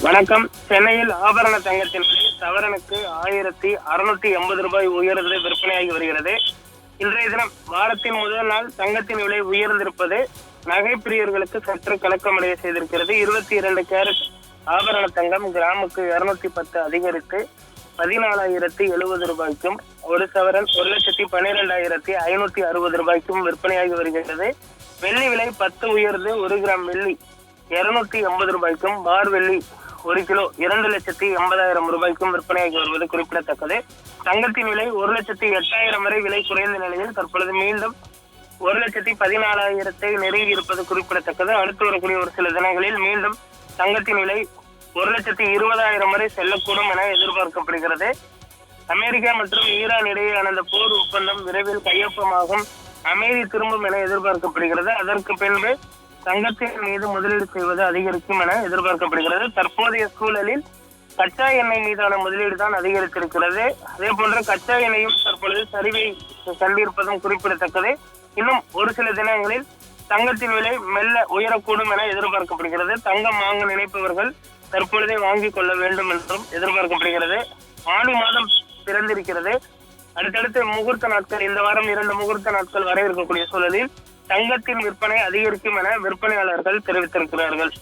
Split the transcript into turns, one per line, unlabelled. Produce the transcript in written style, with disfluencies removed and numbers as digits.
வணக்கம். சென்னையில் ஆபரண தங்கத்தின் விலை சவரனுக்கு 1680 ரூபாய் உயர்ந்து விற்பனையாகி வருகிறது. இன்றைய தினம் வாரத்தின் முதல் நாள் தங்கத்தின் விலை உயர்ந்திருப்பது நகை பிரியர்களுக்கு சற்று கலக்கமடைய செய்திருக்கிறது. 22 கேரட் ஆபரண தங்கம் கிராமுக்கு 210 அதிகரித்து 14,070 ரூபாய்க்கும், ஒரு சவரன் 1,12,560 ரூபாய்க்கும் விற்பனையாகி வருகிறது. வெள்ளி விலை 10 உயர்ந்து 1 கிராம் வெள்ளி 280 ரூபாய்க்கும், பார் வெள்ளி 1 கிலோ 2,80,000 ரூபாய்க்கும் விற்பனையாகி வருவது குறிப்பிடத்தக்கது. தங்கத்தின் விலை 1,08,000 வரை விலை குறைந்த நிலையில் தற்பொழுது மீண்டும் 1,14,000 நெருங்கி இருப்பது குறிப்பிடத்தக்கது. அடுத்து வரக்கூடிய ஒரு சில தினங்களில் மீண்டும் தங்கத்தின் விலை 1,20,000 வரை செல்லக்கூடும் என எதிர்பார்க்கப்படுகிறது. அமெரிக்கா மற்றும் ஈரான் இடையேயான அந்த போர் ஒப்பந்தம் விரைவில் கையொப்பமாகும், அமைதி திரும்பும் என எதிர்பார்க்கப்படுகிறது. அதற்கு பின்பு தங்கத்தின் மீது முதலீடு செய்வது அதிகரிக்கும் என எதிர்பார்க்கப்படுகிறது. தற்போதைய சூழலில் கச்சா எண்ணெய் மீதான முதலீடு தான் அதிகரித்திருக்கிறது. அதே போன்ற கச்சா எண்ணெயும் தற்பொழுது சரிவை கண்டிருப்பதும் குறிப்பிடத்தக்கது. இன்னும் ஒரு சில தினங்களில் தங்கத்தின் விலை மெல்ல உயரக்கூடும் என எதிர்பார்க்கப்படுகிறது. தங்கம் வாங்க நினைப்பவர்கள் தற்பொழுதே வாங்கிக் கொள்ள வேண்டும் என்றும் எதிர்பார்க்கப்படுகிறது. ஆடி மாதம் பிறந்திருக்கிறது. அடுத்தடுத்து முகூர்த்த நாட்கள், இந்த வாரம் 2 முகூர்த்த நாட்கள் வர இருக்கக்கூடிய சூழலில் தங்கத்தின் விற்பனை அதிகரிக்கும் என விற்பனையாளர்கள் தெரிவித்திருக்கிறார்கள்.